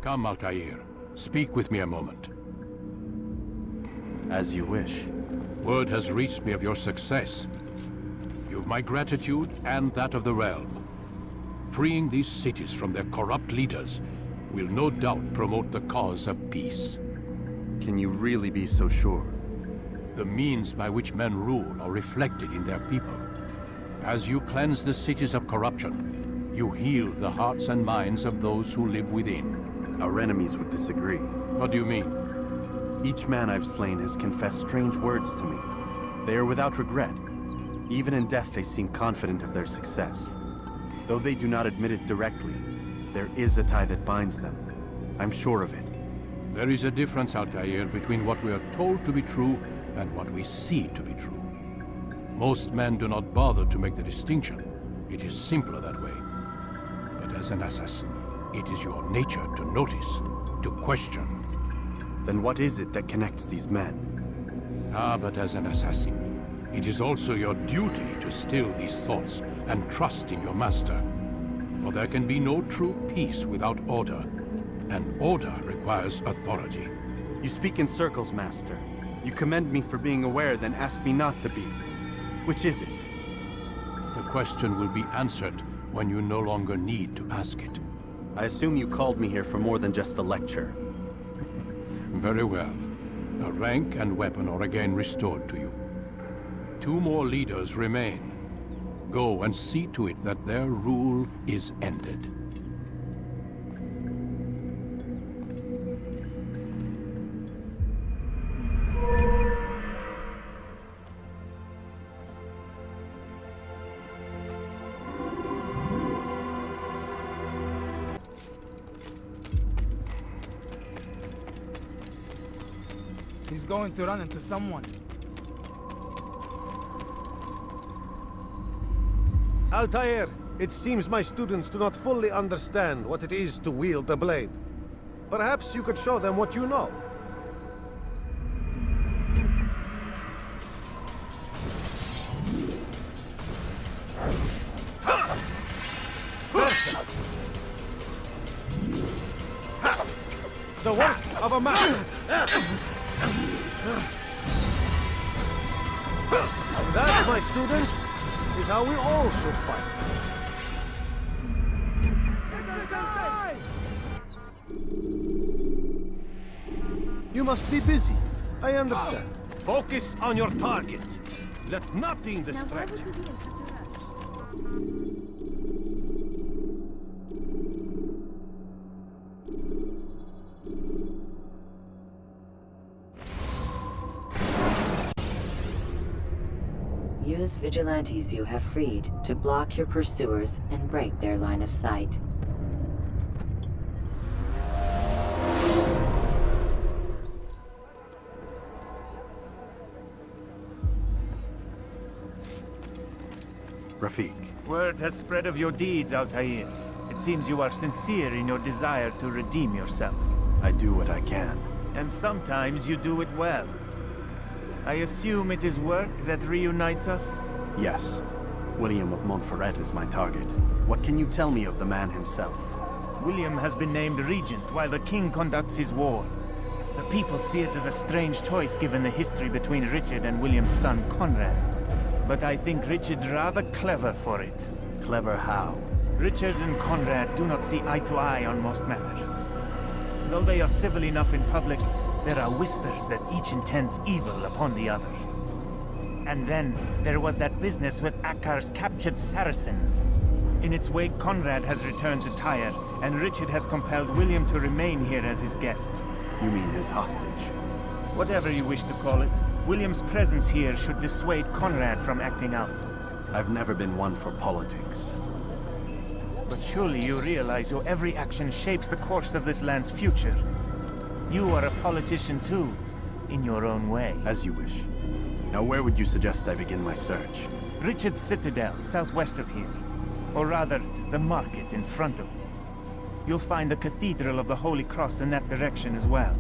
Come, Altair. Speak with me a moment. As you wish. Word has reached me of your success. You've my gratitude and that of the realm. Freeing these cities from their corrupt leaders will no doubt promote the cause of peace. Can you really be so sure? The means by which men rule are reflected in their people. As you cleanse the cities of corruption, you heal the hearts and minds of those who live within. Our enemies would disagree. What do you mean? Each man I've slain has confessed strange words to me. They are without regret. Even in death they seem confident of their success. Though they do not admit it directly, there is a tie that binds them. I'm sure of it. There is a difference, Altair, between what we are told to be true and what we see to be true. Most men do not bother to make the distinction. It is simpler that way. But as an assassin, it is your nature to notice, to question. Then what is it that connects these men? But as an assassin, it is also your duty to still these thoughts and trust in your master. For there can be no true peace without order, and order requires authority. You speak in circles, Master. You commend me for being aware, then ask me not to be. Which is it? The question will be answered when you no longer need to ask it. I assume you called me here for more than just a lecture. Very well. A rank and weapon are again restored to you. 2 more leaders remain. Go and see to it that their rule is ended. He's going to run into someone. Altair, it seems my students do not fully understand what it is to wield a blade. Perhaps you could show them what you know. The work of a man. That, my students, is how we all should fight. You must be busy. I understand. Focus on your target. Let nothing distract you. Use vigilantes you have freed to block your pursuers and break their line of sight. Rafik. Word has spread of your deeds, Altair. It seems you are sincere in your desire to redeem yourself. I do what I can. And sometimes you do it well. I assume it is work that reunites us? Yes. William of Montferrat is my target. What can you tell me of the man himself? William has been named regent while the king conducts his war. The people see it as a strange choice given the history between Richard and William's son Conrad. But I think Richard rather clever for it. Clever how? Richard and Conrad do not see eye to eye on most matters. Though they are civil enough in public, there are whispers that each intends evil upon the other. And then, there was that business with Akkar's captured Saracens. In its wake, Conrad has returned to Tyre, and Richard has compelled William to remain here as his guest. You mean his hostage? Whatever you wish to call it, William's presence here should dissuade Conrad from acting out. I've never been one for politics. But surely you realize your every action shapes the course of this land's future. You are a politician too, in your own way. As you wish. Now where would you suggest I begin my search? Richard's Citadel, southwest of here. Or rather, the market in front of it. You'll find the Cathedral of the Holy Cross in that direction as well.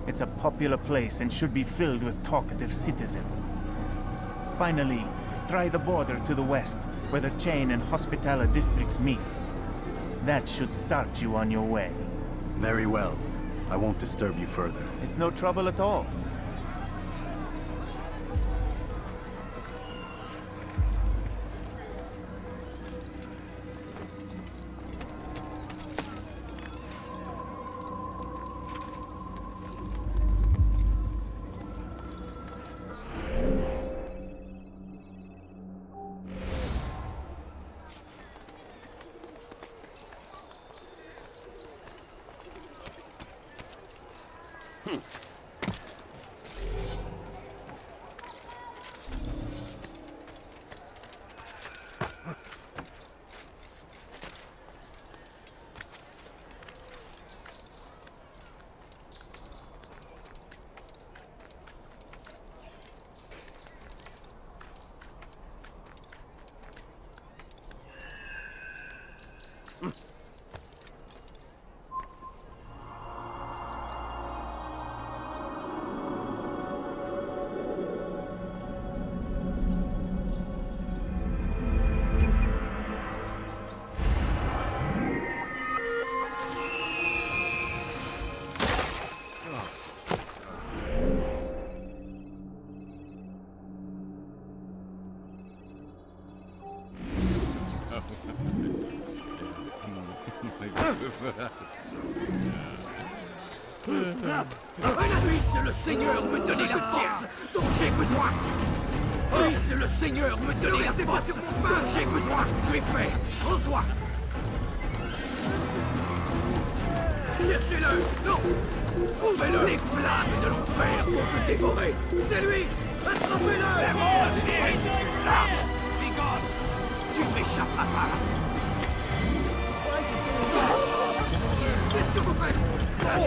It's a popular place and should be filled with talkative citizens. Finally, try the border to the west, where the Chain and Hospitaller districts meet. That should start you on your way. Very well. I won't disturb you further. It's no trouble at all. Puisse le Seigneur me donner la force dont j'ai besoin. Puisse le Seigneur me donner la force dont j'ai besoin. Tu es prêt. Rends-toi. Cherchez-le. Non. Trouvez-le. Les flammes de l'enfer vont te dévorer. C'est lui. Attrapez-le. Tu m'échapperas pas. Qu'est-ce que vous faites?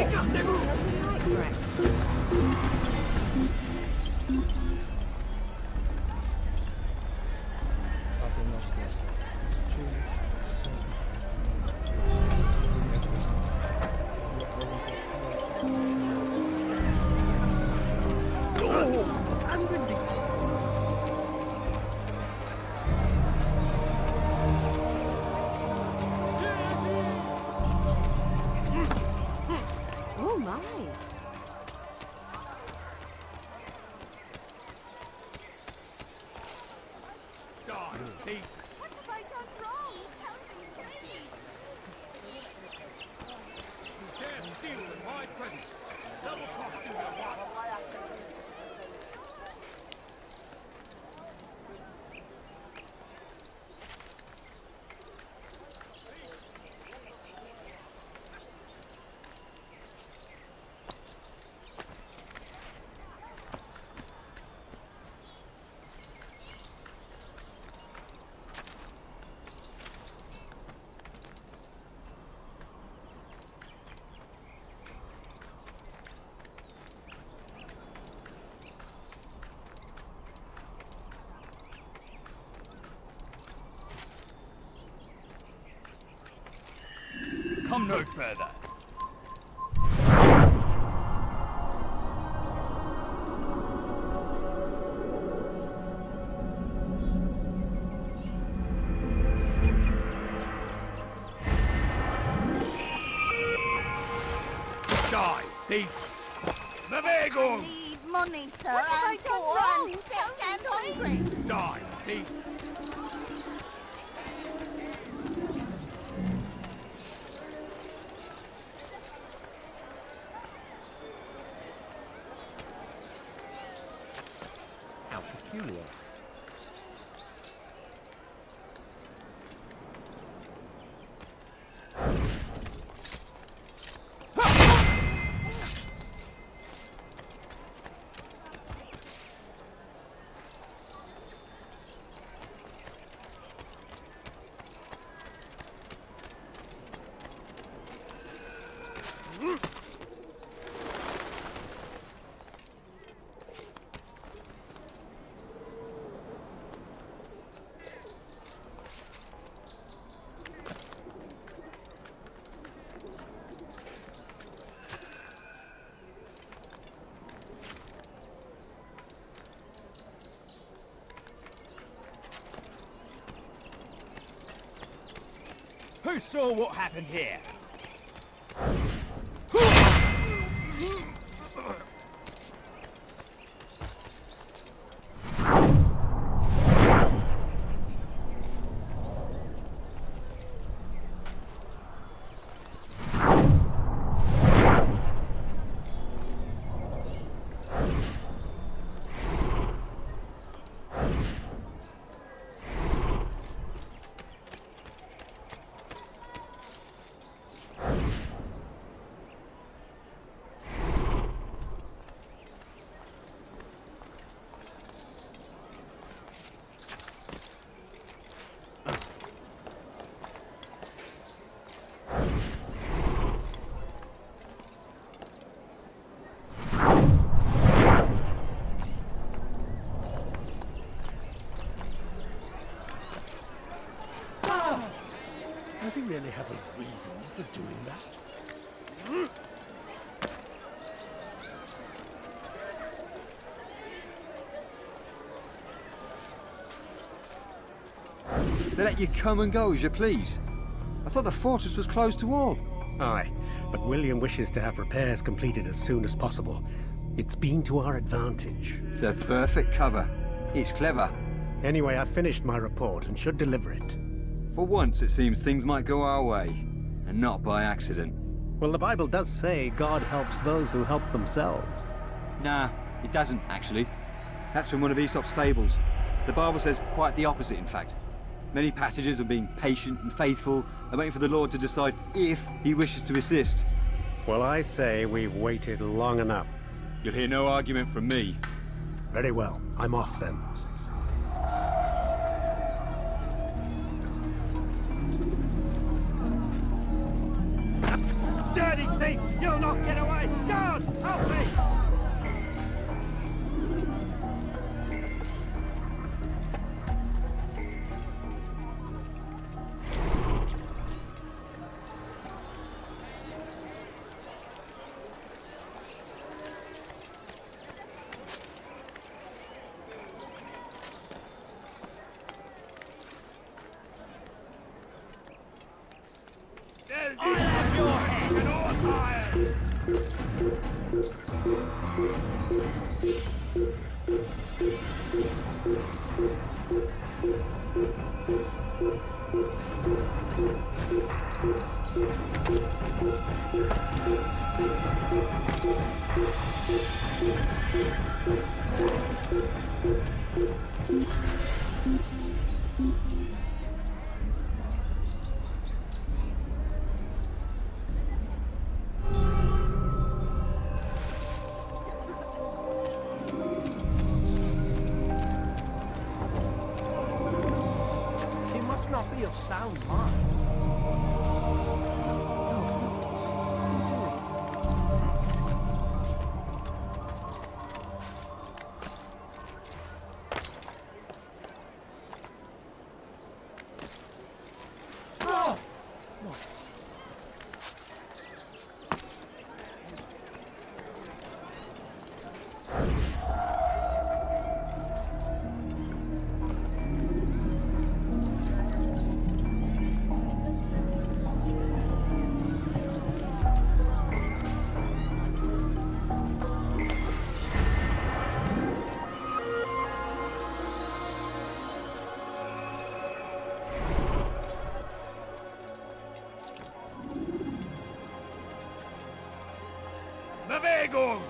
Écartez-vous. Oh my! What have I done wrong? Tell me, please! You dare steal in my presence. Double cost you your wife. Come no further. Die, thief! Bewegung! Need money, sir. What have I done wrong? I'm sick and hungry. Die, thief! How peculiar. Who saw what happened here? clearly have a reason for doing that. They let you come and go as you please. I thought the fortress was closed to all. Aye, but William wishes to have repairs completed as soon as possible. It's been to our advantage. The perfect cover. It's clever. Anyway, I've finished my report and should deliver it. For once, it seems things might go our way, and not by accident. Well, the Bible does say God helps those who help themselves. Nah, it doesn't, actually. That's from one of Aesop's fables. The Bible says quite the opposite, in fact. Many passages of being patient and faithful and waiting for the Lord to decide if he wishes to assist. Well, I say we've waited long enough. You'll hear no argument from me. Very well. I'm off then. Dirty thief! You'll not get away! Guard! Help me! He must not be of sound mind. What's he doing? Bewegung!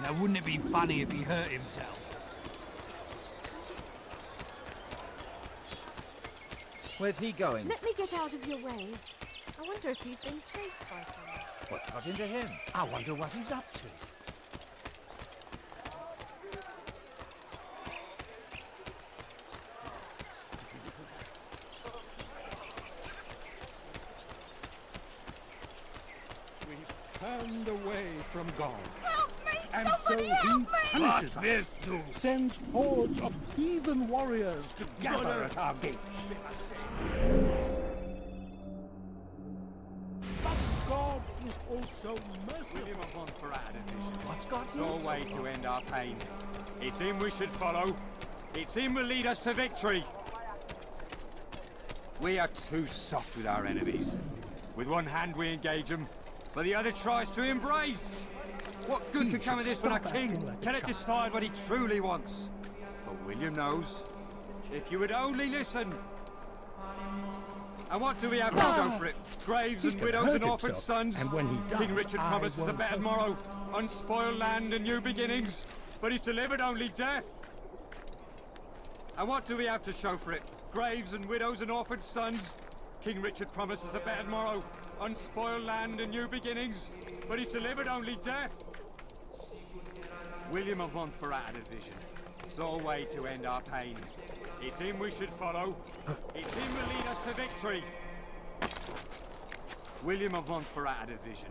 Now, wouldn't it be funny if he hurt himself? Where's he going? Let me get out of your way. I wonder if he's been chased by someone. What's got into him? I wonder what he's up to. Turned away from God. Help me! And Somebody so help he me! punishes us, sends hordes of heathen warriors to gather at our gates. But God is also merciful. What's got No way to end our pain. It's him we should follow. It's him will lead us to victory. We are too soft with our enemies. With one hand we engage them, but the other tries to embrace. What good could come of this when our king cannot decide what he truly wants? But William knows. If you would only listen. And what do we have to show for it? Graves and widows and orphan sons. And when he dies, King Richard promises a better tomorrow, unspoiled land and new beginnings, but he's delivered only death. And what do we have to show for it? Graves and widows and orphan sons. King Richard promises a better tomorrow, unspoiled land and new beginnings, but he's delivered only death. William of Montferrat had a vision, saw a way to end our pain. It's him we should follow. It's him will lead us to victory. William of Montferrat had a vision,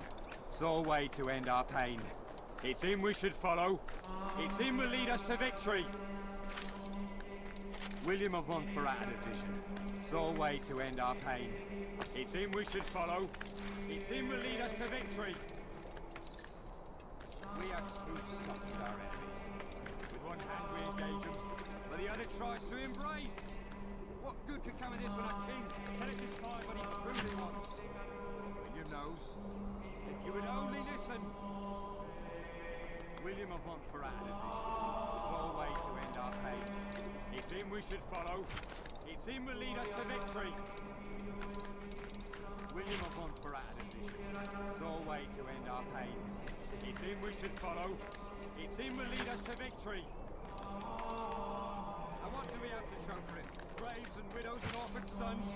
saw a way to end our pain. It's him we should follow. It's him will lead us to victory. William of Montferrat had a vision, saw a way to end our pain. It's him we should follow. It's him will lead us to victory. We are too soft with our enemies. With one hand we engage them, but the other tries to embrace. What good could come of this when our king cannot decide what he truly wants? William knows. If you would only listen. William of Montferrat had a vision, saw a way to end our pain. It's him we should follow. It's him will lead us to victory. William of Montferrat had a vision, saw a way to end our pain. It's him we should follow. It's him will lead us to victory. And what do we have to show for it? Graves and widows and orphan sons.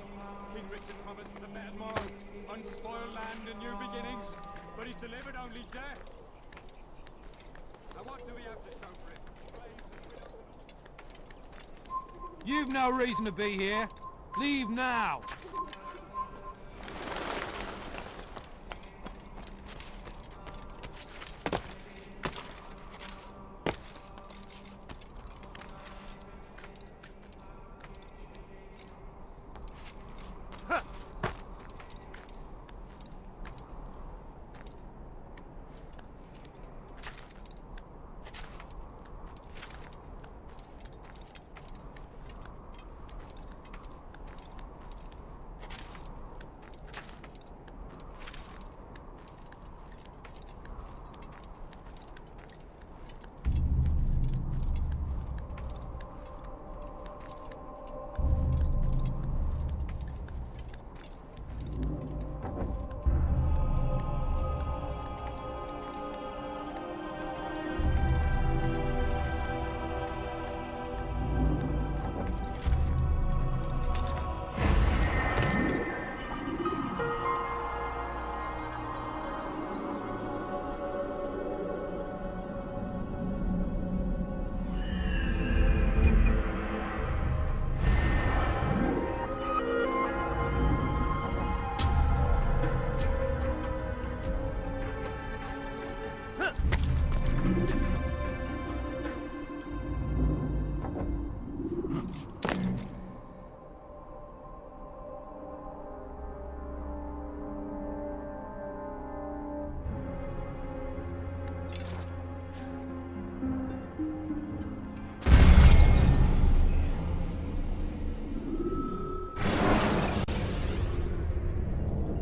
King Richard promises a better tomorrow, unspoiled land and new beginnings, but he's delivered only death. And what do we have to show for it? You've no reason to be here. Leave now.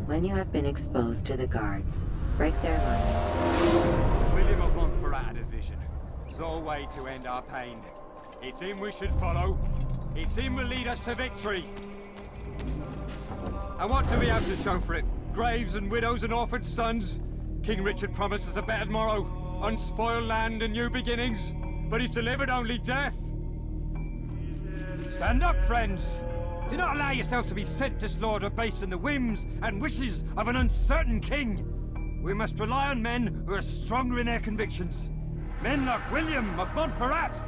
When you have been exposed to the guards, break their line. William of Montferrat had a vision, saw a way to end our pain. It's him we should follow. It's him will lead us to victory. And what do we have to show for it? Graves and widows and orphan sons. King Richard promises a better tomorrow, unspoiled land and new beginnings, but he's delivered only death. Stand up, friends. Do not allow yourself to be sent to slaughter based on the whims and wishes of an uncertain king. We must rely on men who are stronger in their convictions. Men like William of Montferrat.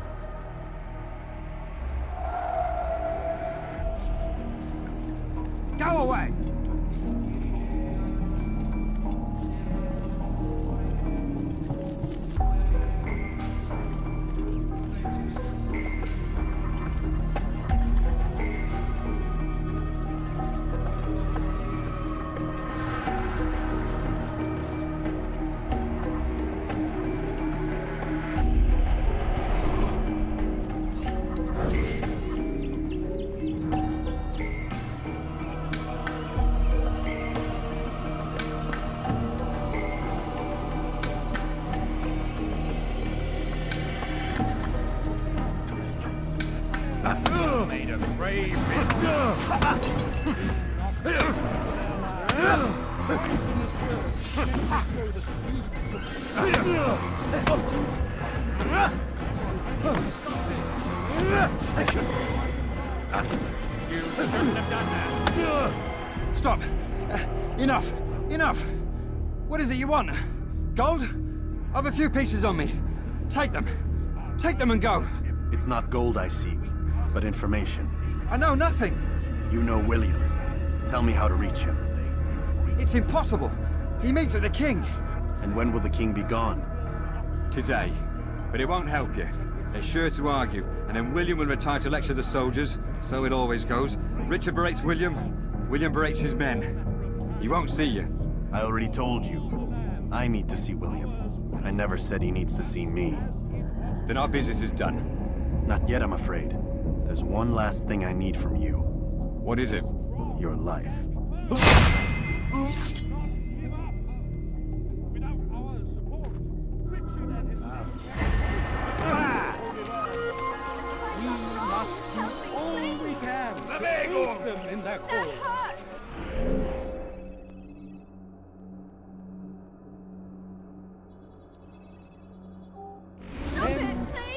Go away! brave Stop! Enough! Enough! What is it you want? Gold? I've a few pieces on me. Take them. Take them and go. It's not gold I seek, but information. I know nothing. You know William. Tell me how to reach him. It's impossible. He meets with the king. And when will the king be gone? Today. But it won't help you. They're sure to argue, and then William will retire to lecture the soldiers. So it always goes. Richard berates William. William berates his men. He won't see you. I already told you. I need to see William. I never said he needs to see me. Then our business is done. Not yet, I'm afraid. There's one last thing I need from you. What is it? Your life.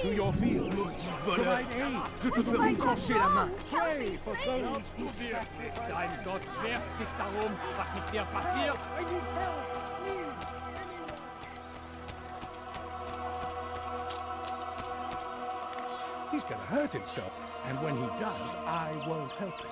to your field. Provide aid. Je te ferai trancher la main. Pray for those who fear. Dein Gott schert sich darum, was mit dir passiert. I need help, please. He's gonna hurt himself, and when he does, I won't help him.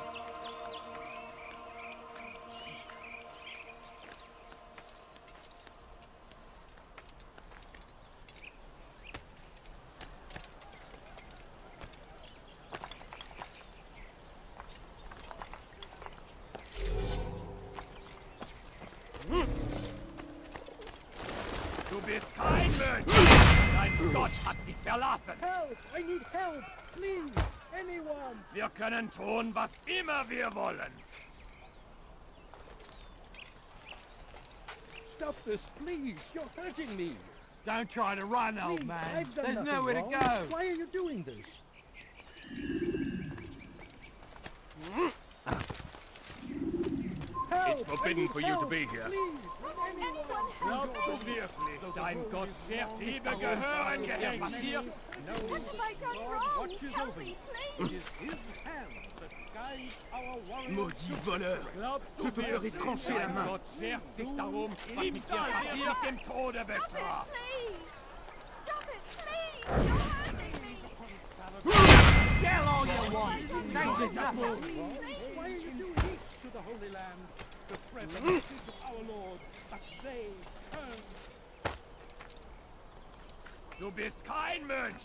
Du bist kein Mensch! Dein Gott hat dich verlassen! Help! I need help! Please! Anyone! Wir können tun, was immer wir wollen! Stop this, please! You're hurting me! Don't try to run, old man! There's nowhere to go! Why are you doing this? It's forbidden for you to be here. Glaubst du wirklich, dein Gott schert Liebe gehören dir passiert? Maudit voleur! Je te ferai trancher la main! Gott schert sich darum, was mit dir passiert, dem Tode bestraft! Yell all you want! Change it nothing! Why are you doing this to the Holy Land? To spread the message of our Lord, but they turn. Du bist kein Mensch!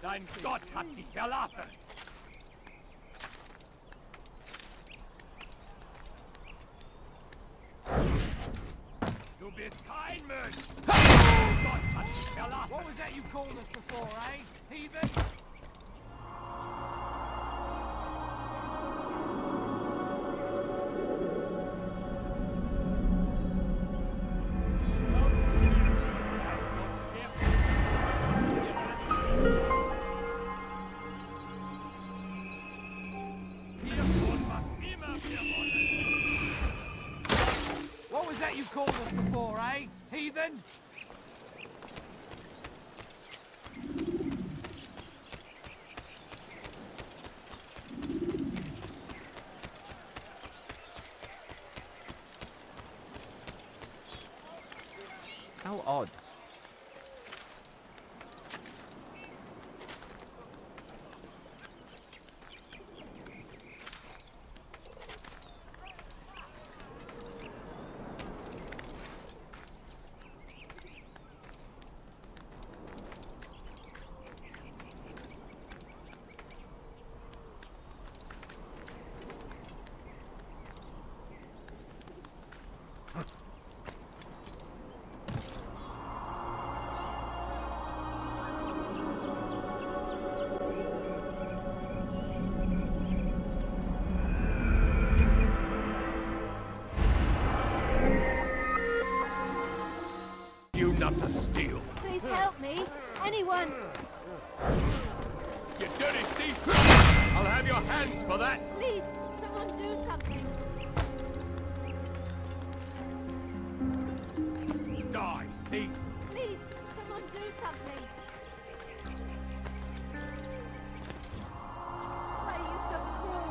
Dein Gott hat dich verlassen! Du bist kein Mensch! Gott hat dich verlassen! What was that you called us before, eh? Heathen? What was that you called us before, eh? Heathen? How odd. You not to steal. Please help me. Anyone. you dirty thief! I'll have your hands for that! Please, someone do something. Die, thief! Please, someone do something. Why are you so cruel?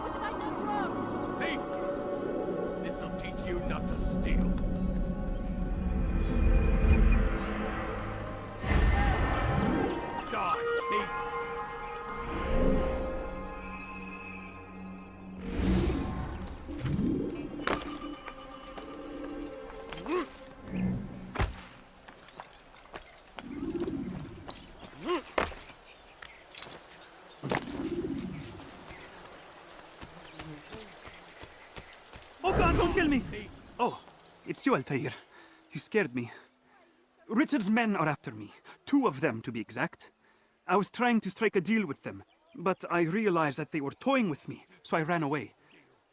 What have I done wrong? Thief! This'll teach you not to steal. Die, thief! Oh God, don't kill me! Oh, it's you, Altair. You scared me. Richard's men are after me. 2 of them, to be exact. I was trying to strike a deal with them, but I realized that they were toying with me, so I ran away.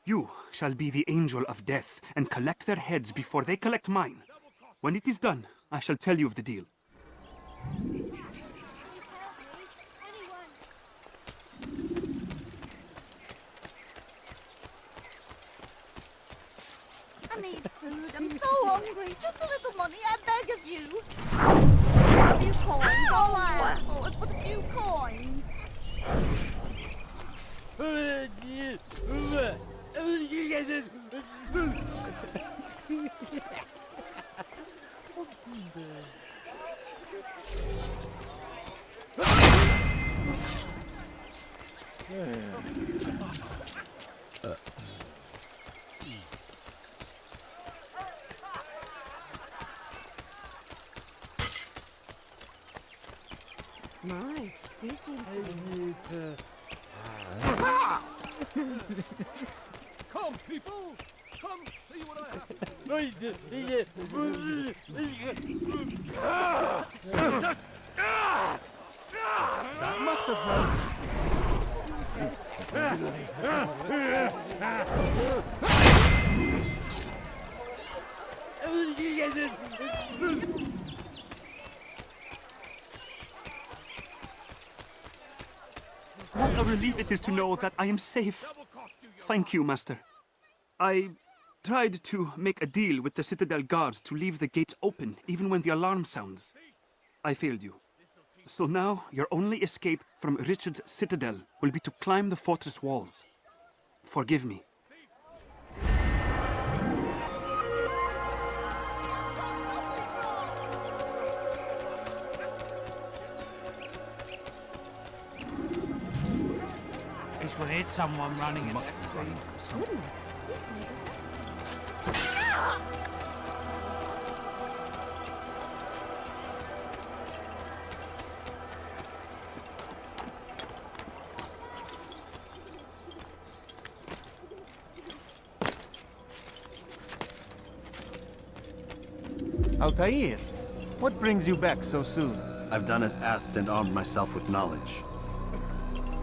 You shall be the angel of death and collect their heads before they collect mine. When it is done, I shall tell you of the deal. Please help me. Anyone. I need food. I'm so hungry. Just a little money, I beg of you. A few coins, all I ask for is but a few coins. My, you Come, people! Come see what I have! That must have hurt. What a relief it is to know that I am safe. Thank you, Master. I tried to make a deal with the Citadel guards to leave the gates open even when the alarm sounds. I failed you. So now your only escape from Richard's Citadel will be to climb the fortress walls. Forgive me. This will hit someone running at speed. Altair, what brings you back so soon? I've done as asked and armed myself with knowledge.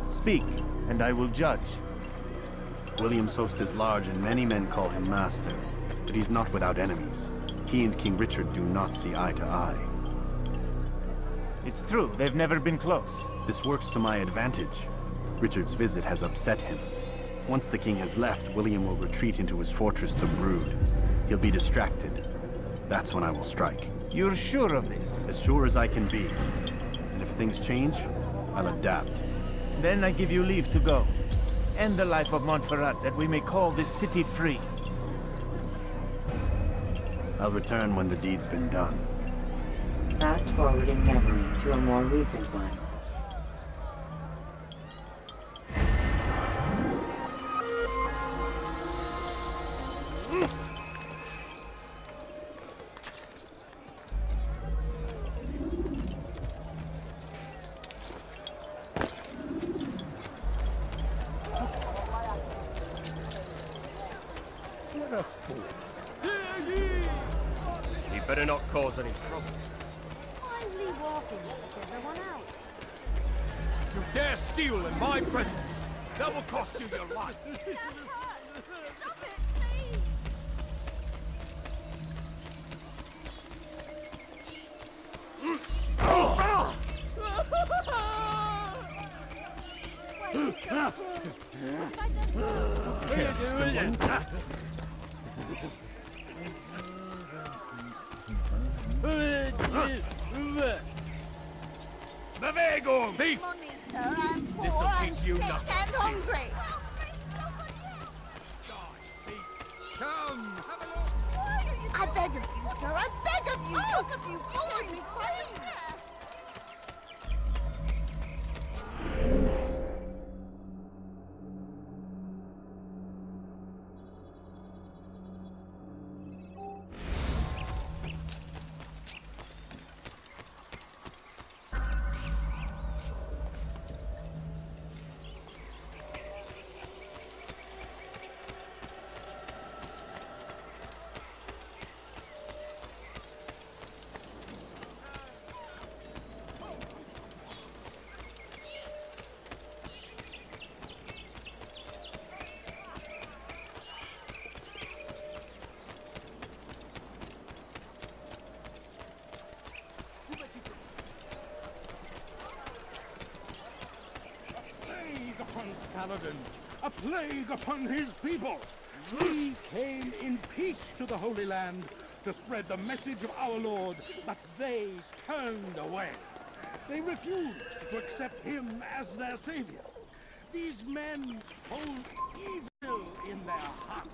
Speak, and I will judge. William's host is large and many men call him master, but he's not without enemies. He and King Richard do not see eye to eye. It's true, they've never been close. This works to my advantage. Richard's visit has upset him. Once the king has left, William will retreat into his fortress to brood. He'll be distracted. That's when I will strike. You're sure of this? As sure as I can be. And if things change, I'll adapt. Then I give you leave to go. End the life of Montferrat, that we may call this city free. I'll return when the deed's been done. Fast forward in memory to a more recent one. He better not cause any trouble. Why is Lee walking like everyone else? You dare steal in my presence! That will cost you your life! Stop it, please! Bewegung! Thief! Money, sir. I'm poor This'll and teach you sick nothing. and hungry. Come! Have a look! I beg of you, sir. I beg of you. Both of you. Join me, please. Paladin, a plague upon his people. We came in peace to the Holy Land to spread the message of our Lord, but they turned away. They refused to accept him as their savior. These men hold evil in their hearts,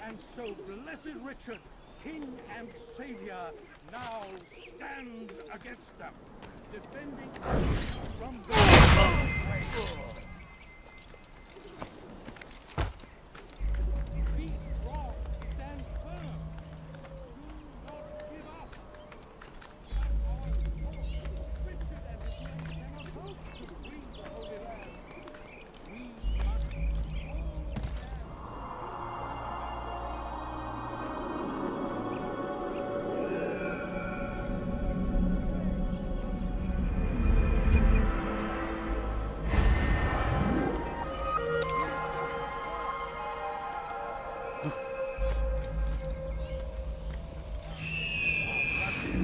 and so Blessed Richard, King and Savior, now stands against them, defending us from the Be strong, stand firm. Do not give up. Our Lord, Richard and his men cannot hope to free the Holy Land. We must all stand.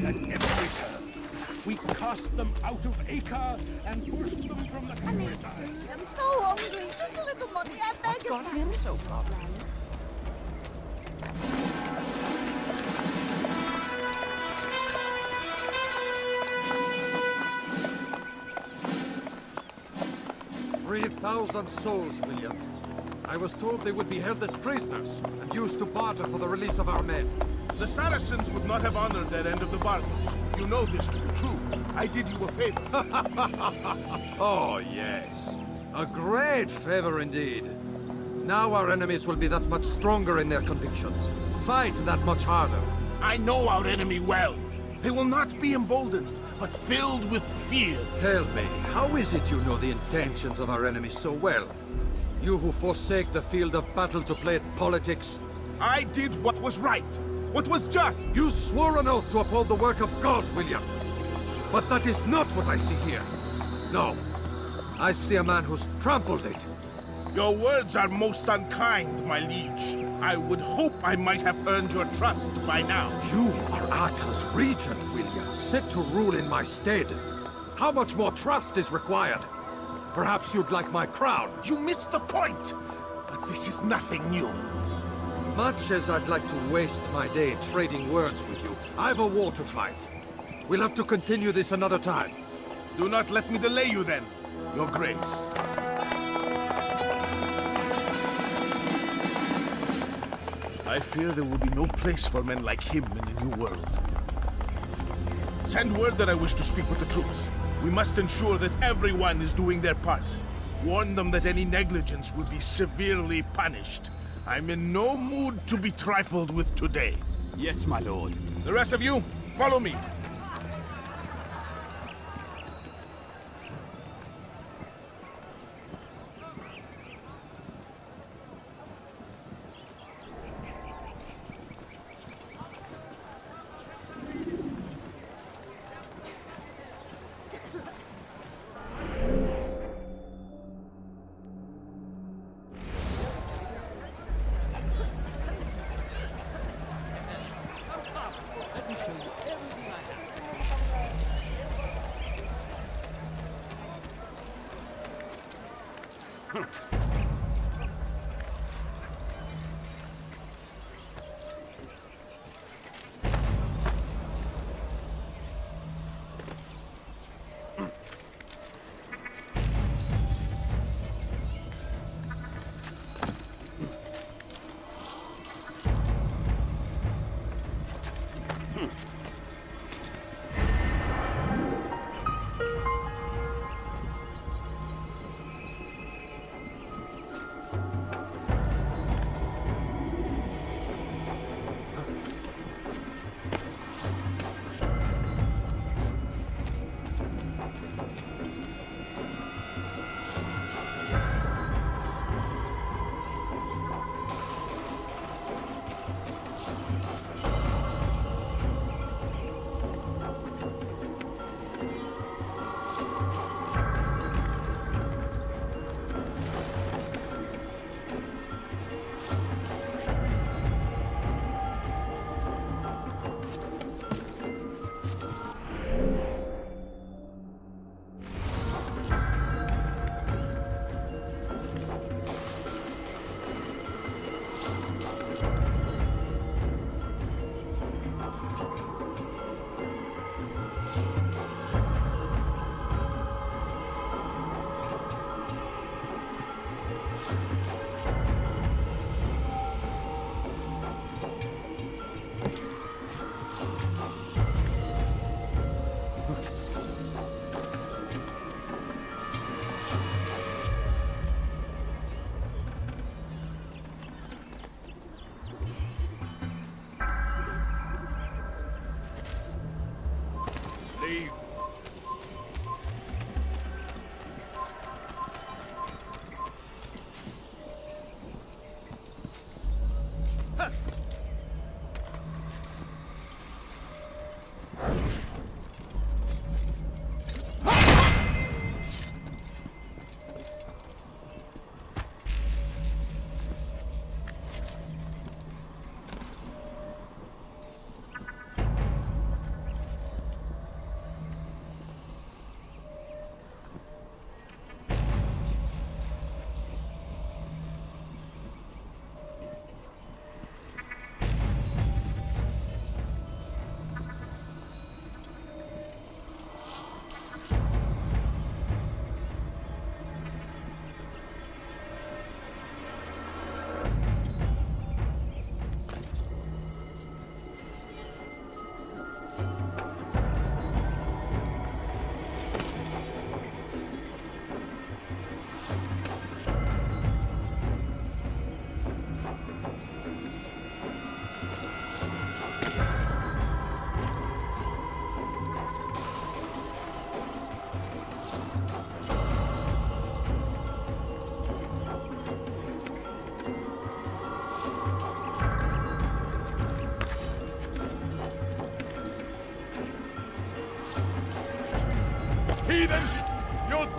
At every turn, we cast them out of Acre and pushed them from the countryside. I'm so hungry. Just a little money. I beg of you. so problem? "3,000 souls, William. I was told they would be held as prisoners and used to barter for the release of our men. The Saracens would not have honored their end of the bargain. You know this to be true. I did you a favor. Oh, yes. A great favor indeed. Now our enemies will be that much stronger in their convictions. Fight that much harder. I know our enemy well. They will not be emboldened, but filled with fear. Tell me, how is it you know the intentions of our enemies so well? You who forsake the field of battle to play at politics? I did what was right, what was just. You swore an oath to uphold the work of God, William. But that is not what I see here. No. I see a man who's trampled it. Your words are most unkind, my liege. I would hope I might have earned your trust by now. You are Acre's regent, William, set to rule in my stead. How much more trust is required? Perhaps you'd like my crown. You missed the point. But this is nothing new. Much as I'd like to waste my day trading words with you, I've a war to fight. We'll have to continue this another time. Do not let me delay you then, Your Grace. I fear there will be no place for men like him in the New World. Send word that I wish to speak with the troops. We must ensure that everyone is doing their part. Warn them that any negligence will be severely punished. I'm in no mood to be trifled with today. Yes, my lord. The rest of you, follow me.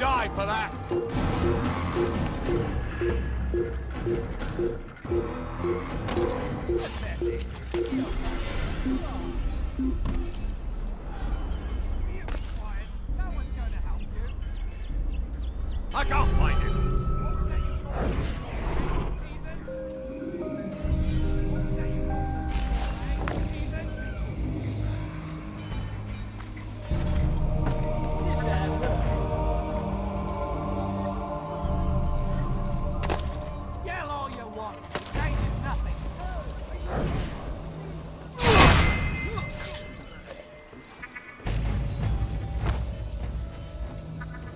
die for that! I can't find him! Yell all you want. Changes nothing.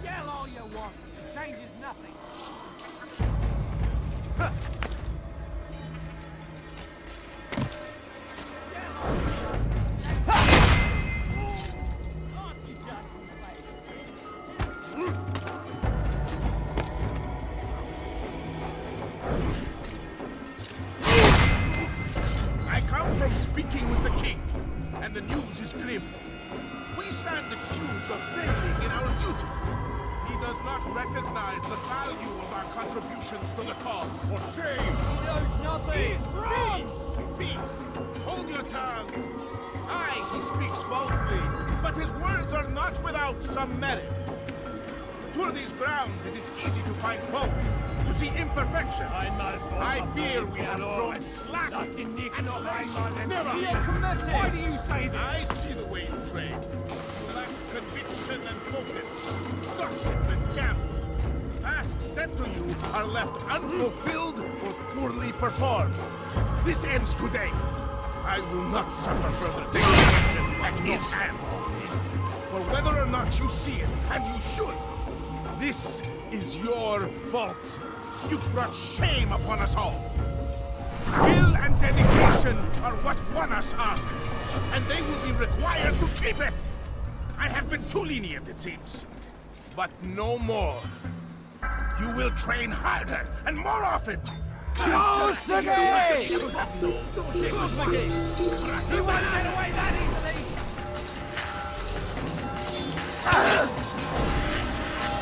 Yell all you want. Changes nothing. I come from speaking with the king, and the news is grim. We stand accused of failing in our duties. He does not recognize the value of our contributions to the cause. For shame! He knows nothing! Peace! Peace! Hold your tongue! Aye, he speaks falsely, but his words are not without some merit. To tour these grounds, it is easy to find fault, to see imperfection. I fear we have grown slack and never. Why do you say this? I see the way you train. You lack conviction and focus, gossip and gamble. Tasks set to you are left unfulfilled or poorly performed. This ends today. I will not suffer further degradation at his hands. For whether or not you see it, and you should, this is your fault. You've brought shame upon us all. Skill and dedication are what won us honor, and they will be required to keep it. I have been too lenient, it seems. But no more. You will train harder and more often. Close the gate! Close the gate! He won't get away that easily!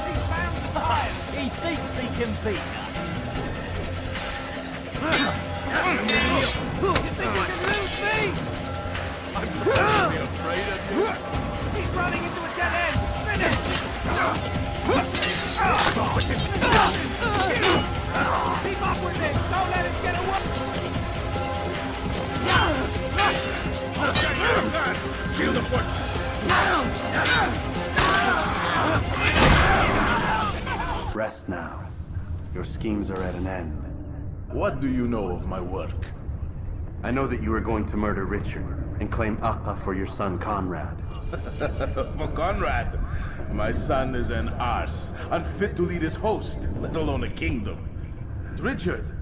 He found the fire! He thinks he can beat us! You think you can lose me? I'm not be afraid of you! He's running into a dead end! Finish! Keep up with him! Don't let him get away! Shield the fortress! Rest now. Your schemes are at an end. What do you know of my work? I know that you are going to murder Richard and claim Akka for your son Conrad. For Conrad, my son is an arse, unfit to lead his host, let alone a kingdom. And Richard,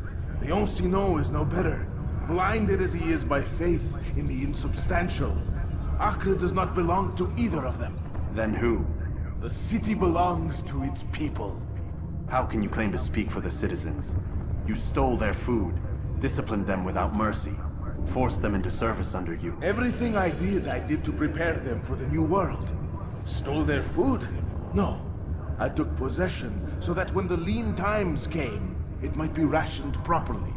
the Ancino is no better, blinded as he is by faith in the insubstantial. Acre does not belong to either of them. Then who? The city belongs to its people. How can you claim to speak for the citizens? You stole their food, disciplined them without mercy, forced them into service under you. Everything I did to prepare them for the new world. Stole their food? No. I took possession so that when the lean times came, it might be rationed properly.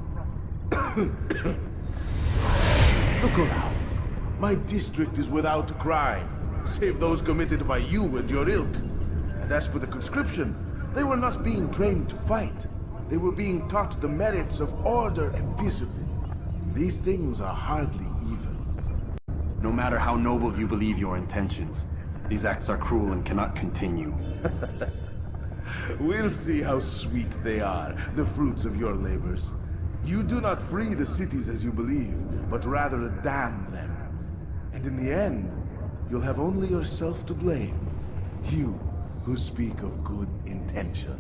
Look around. My district is without crime, save those committed by you and your ilk. And as for the conscription, they were not being trained to fight. They were being taught the merits of order and discipline. These things are hardly evil. No matter how noble you believe your intentions, these acts are cruel and cannot continue. We'll see how sweet they are, the fruits of your labors. You do not free the cities as you believe, but rather damn them. And in the end, you'll have only yourself to blame. You who speak of good intentions.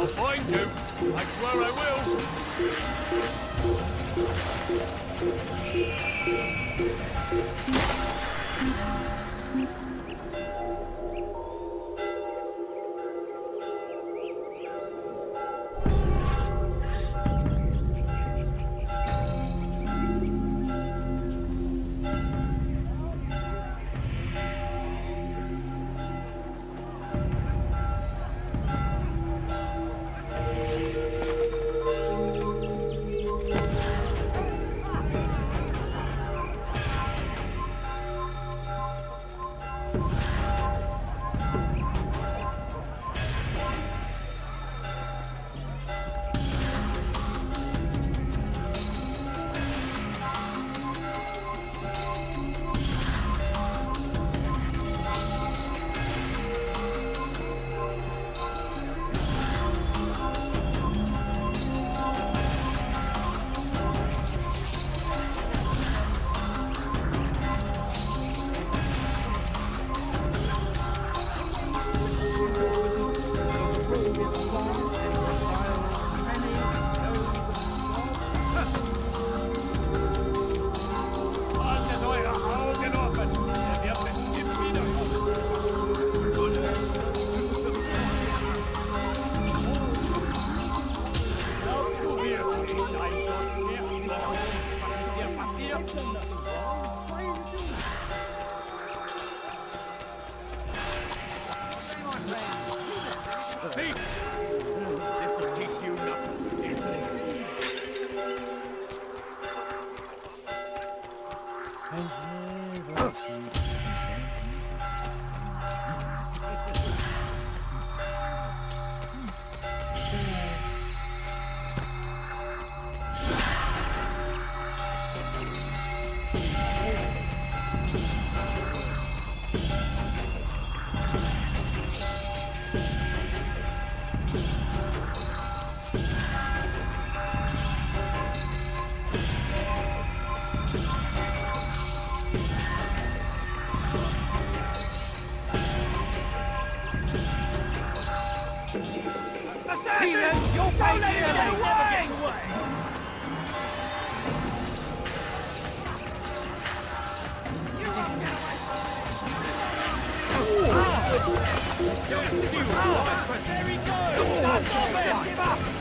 I'll find you. I swear I will. This'll teach you not to steal.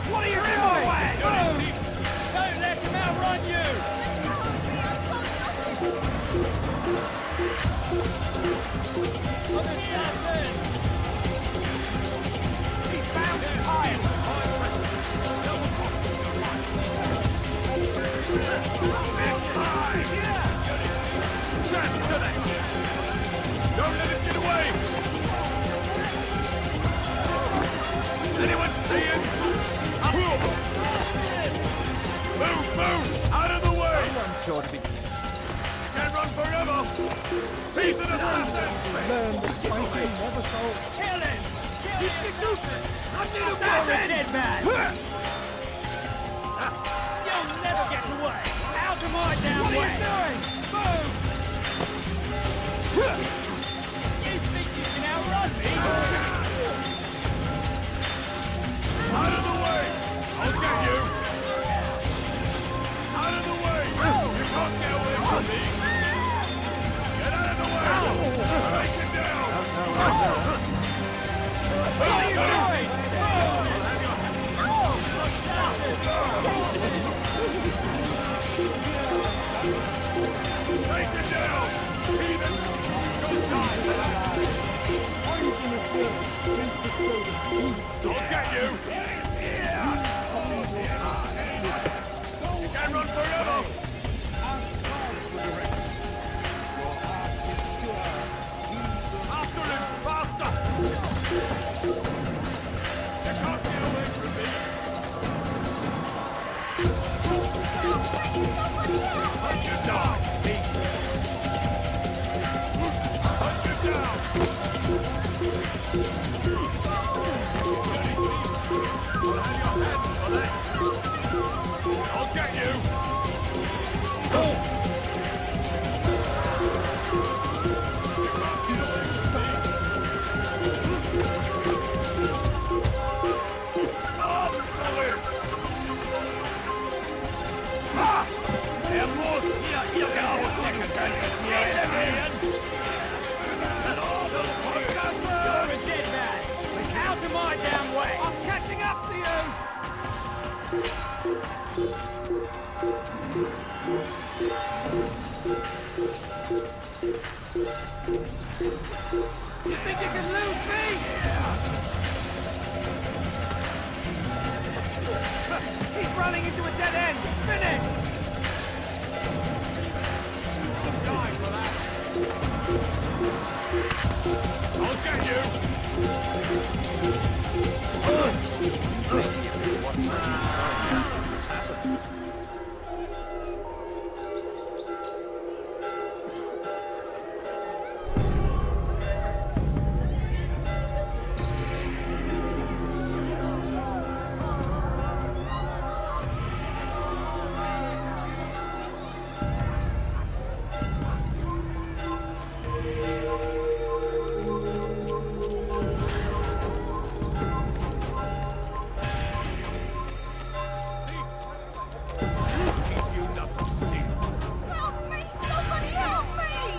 What are you doing? Don't let him outrun you! He's bound to hide! Don't let him get away! Anyone see it? Move, move! Out of the way! I'm sure to be... Can't run forever! He's an assassin! Kill him! He's seducing! I need a dead man! You'll never get away! Out of my damn way! What are you doing? Move! You think you can outrun me? Out of the way! I'll get you! Out of the way! You can't get away from me! Get out of the way! Break it down! What are you doing? Take it down! Heathen! I'll get you! You can't run forever! After him! Faster! You can't get away from me! Hunt you down! Hunt you down! I'll get you! You think you can lose me? He's running into a dead end! Finish! Die for that! I'll get you!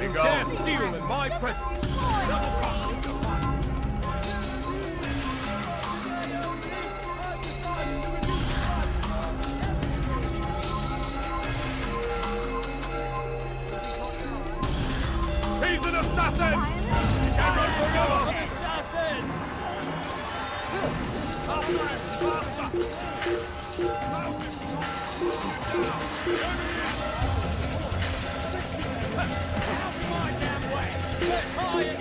You can't steal in my presence! Double cost in your life! He's an assassin! Can't run forever! Assassin! My damn way! Let's high and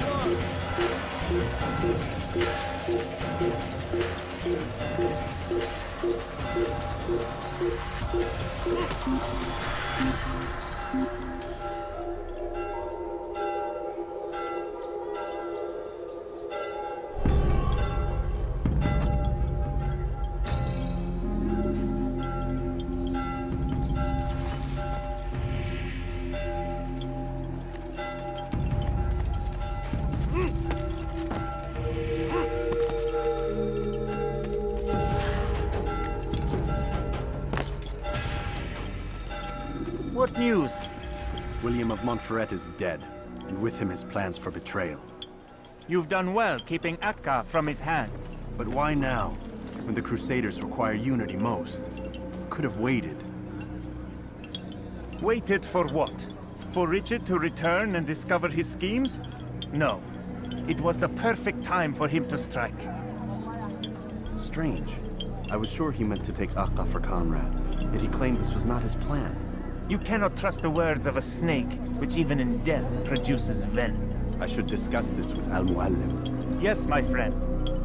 What news? William of Montferrat is dead, and with him his plans for betrayal. You've done well keeping Akka from his hands. But why now, when the Crusaders require unity most? Could have waited. Waited for what? For Richard to return and discover his schemes? No. It was the perfect time for him to strike. Strange. I was sure he meant to take Akka for Conrad, yet he claimed this was not his plan. You cannot trust the words of a snake, which even in death produces venom. I should discuss this with Al-Muallim. Yes, my friend.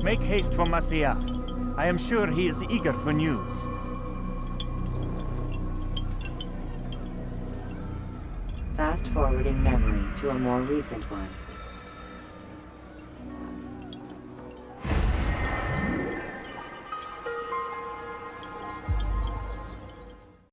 Make haste for Masyaf. I am sure he is eager for news. Fast-forwarding memory to a more recent one.